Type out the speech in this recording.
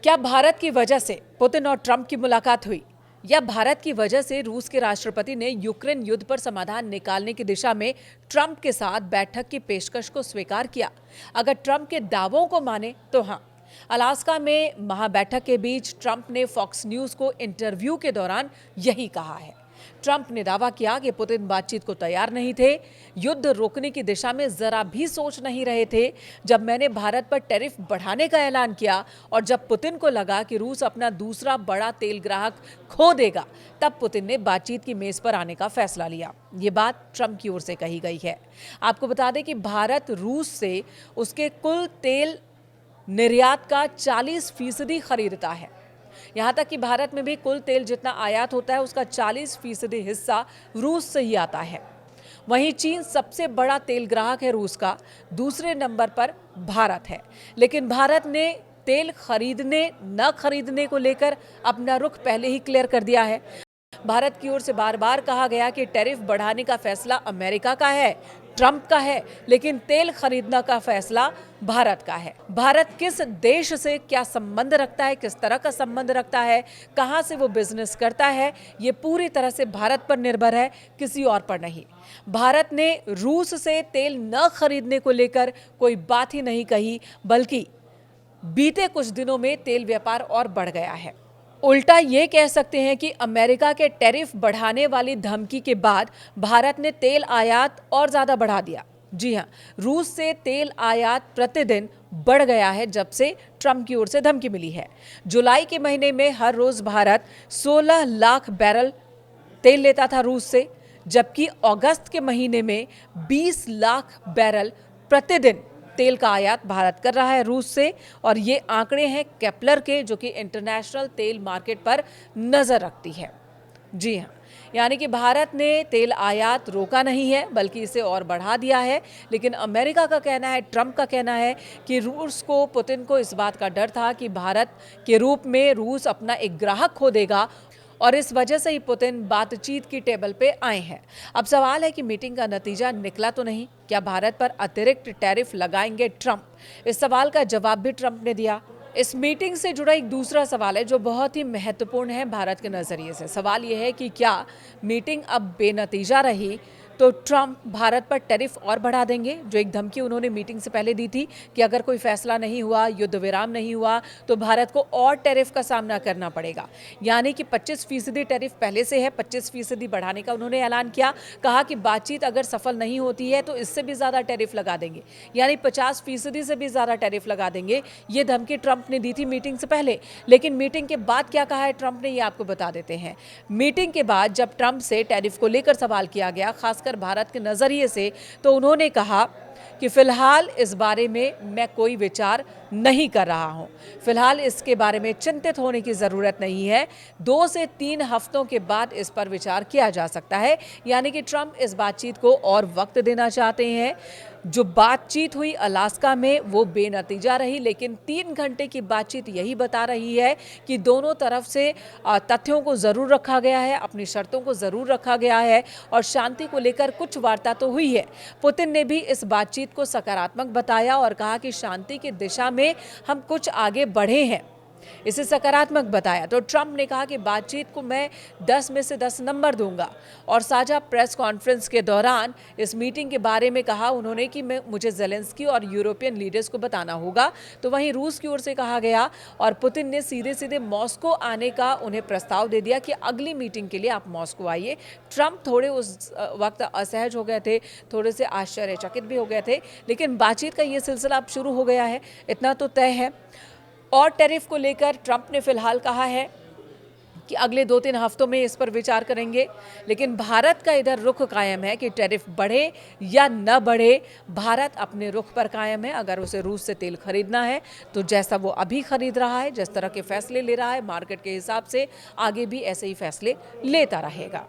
क्या भारत की वजह से पुतिन और ट्रंप की मुलाकात हुई, या भारत की वजह से रूस के राष्ट्रपति ने यूक्रेन युद्ध पर समाधान निकालने की दिशा में ट्रंप के साथ बैठक की पेशकश को स्वीकार किया? अगर ट्रंप के दावों को माने तो हाँ। अलास्का में महाबैठक के बीच ट्रंप ने फॉक्स न्यूज को इंटरव्यू के दौरान यही कहा है। ट्रंप ने दावा किया कि पुतिन बातचीत को तैयार नहीं थे, युद्ध रोकने की दिशा में जरा भी सोच नहीं रहे थे। जब मैंने भारत पर टैरिफ बढ़ाने का ऐलान किया और जब पुतिन को लगा कि रूस अपना दूसरा बड़ा तेल ग्राहक खो देगा, तब पुतिन ने बातचीत की मेज पर आने का फैसला लिया। ये बात ट्रंप की ओर से कही गई है। आपको बता दें कि भारत रूस से उसके कुल तेल निर्यात का 40% खरीदता है। यहां तक कि भारत में भी कुल तेल जितना आयात होता है उसका 40% हिस्सा रूस से ही आता है। वहीं चीन सबसे बड़ा तेल ग्राहक है रूस का, दूसरे नंबर पर भारत है। लेकिन भारत ने तेल खरीदने न खरीदने को लेकर अपना रुख पहले ही क्लियर कर दिया है। भारत की ओर से बार बार कहा गया कि टैरिफ बढ़ाने का फैसला अमेरिका का है, ट्रंप का है, लेकिन तेल खरीदने का फैसला भारत का है। भारत किस देश से क्या संबंध रखता है, किस तरह का संबंध रखता है, कहां से वो बिजनेस करता है, ये पूरी तरह से भारत पर निर्भर है, किसी और पर नहीं। भारत ने रूस से तेल न खरीदने को लेकर कोई बात ही नहीं कही, बल्कि बीते कुछ दिनों में तेल व्यापार और बढ़ गया है। उल्टा ये कह सकते हैं कि अमेरिका के टैरिफ बढ़ाने वाली धमकी के बाद भारत ने तेल आयात और ज्यादा बढ़ा दिया। जी हां, रूस से तेल आयात प्रतिदिन बढ़ गया है जब से ट्रंप की ओर से धमकी मिली है। जुलाई के महीने में हर रोज भारत 16 लाख बैरल तेल लेता था रूस से, जबकि अगस्त के महीने में 20 लाख बैरल प्रतिदिन तेल का आयात भारत कर रहा है रूस से। और ये आंकड़े हैं केपलर के, जो कि इंटरनेशनल तेल मार्केट पर नजर रखती है। जी हाँ, यानी कि भारत ने तेल आयात रोका नहीं है, बल्कि इसे और बढ़ा दिया है। लेकिन अमेरिका का कहना है, ट्रंप का कहना है कि रूस को, पुतिन को इस बात का डर था कि भारत के रूप में रूस अपना एक ग्राहक खो देगा, और इस वजह से ही पुतिन बातचीत की टेबल पे आए हैं। अब सवाल है कि मीटिंग का नतीजा निकला तो नहीं? क्या भारत पर अतिरिक्त टैरिफ लगाएंगे ट्रंप? इस सवाल का जवाब भी ट्रंप ने दिया। इस मीटिंग से जुड़ा एक दूसरा सवाल है जो बहुत ही महत्वपूर्ण है भारत के नजरिए से। सवाल यह है कि क्या मीटिंग अब बेनतीजा रही तो ट्रंप भारत पर टैरिफ और बढ़ा देंगे, जो एक धमकी उन्होंने मीटिंग से पहले दी थी कि अगर कोई फैसला नहीं हुआ, युद्ध विराम नहीं हुआ, तो भारत को और टैरिफ का सामना करना पड़ेगा। यानी कि 25% टैरिफ पहले से है, 25% बढ़ाने का उन्होंने ऐलान किया। कहा कि बातचीत अगर सफल नहीं होती है तो इससे भी ज्यादा टैरिफ लगा देंगे, यानी 50% से भी ज्यादा टैरिफ लगा देंगे। ये धमकी ट्रंप ने दी थी मीटिंग से पहले। लेकिन मीटिंग के बाद क्या कहा है ट्रंप ने, ये आपको बता देते हैं। मीटिंग के बाद जब ट्रंप से टैरिफ को लेकर सवाल किया गया, खासकर भारत के नजरिए से, तो उन्होंने कहा कि फिलहाल इस बारे में मैं कोई विचार नहीं कर रहा हूं। फिलहाल इसके बारे में चिंतित होने की जरूरत नहीं है। 2 से 3 हफ्तों के बाद इस पर विचार किया जा सकता है। यानी कि ट्रंप इस बातचीत को और वक्त देना चाहते हैं। जो बातचीत हुई अलास्का में वो बेनतीजा रही, लेकिन 3 घंटे की बातचीत यही बता रही है कि दोनों तरफ से तथ्यों को जरूर रखा गया है, अपनी शर्तों को जरूर रखा गया है, और शांति को लेकर कुछ वार्ता तो हुई है। पुतिन ने भी इस बातचीत को सकारात्मक बताया और कहा कि शांति की दिशा में हम कुछ आगे बढ़े हैं, इसे सकारात्मक बताया। तो ट्रंप ने कहा कि बातचीत को मैं 10 में से 10 नंबर दूंगा। और साझा प्रेस कॉन्फ्रेंस के दौरान इस मीटिंग के बारे में कहा उन्होंने कि मुझे ज़ेलेंस्की और यूरोपियन लीडर्स को बताना होगा। तो वहीं रूस की ओर से कहा गया, और पुतिन ने सीधे सीधे मॉस्को आने का उन्हें प्रस्ताव दे दिया कि अगली मीटिंग के लिए आप मॉस्को आइए। ट्रंप थोड़े उस वक्त असहज हो गए थे, थोड़े से आश्चर्यचकित भी हो गए थे, लेकिन बातचीत का ये सिलसिला अब शुरू हो गया है, इतना तो तय है। और टैरिफ को लेकर ट्रंप ने फिलहाल कहा है कि अगले 2-3 हफ्तों में इस पर विचार करेंगे। लेकिन भारत का इधर रुख कायम है कि टैरिफ बढ़े या न बढ़े, भारत अपने रुख पर कायम है। अगर उसे रूस से तेल खरीदना है तो जैसा वो अभी खरीद रहा है, जिस तरह के फैसले ले रहा है मार्केट के हिसाब से, आगे भी ऐसे ही फैसले लेता रहेगा।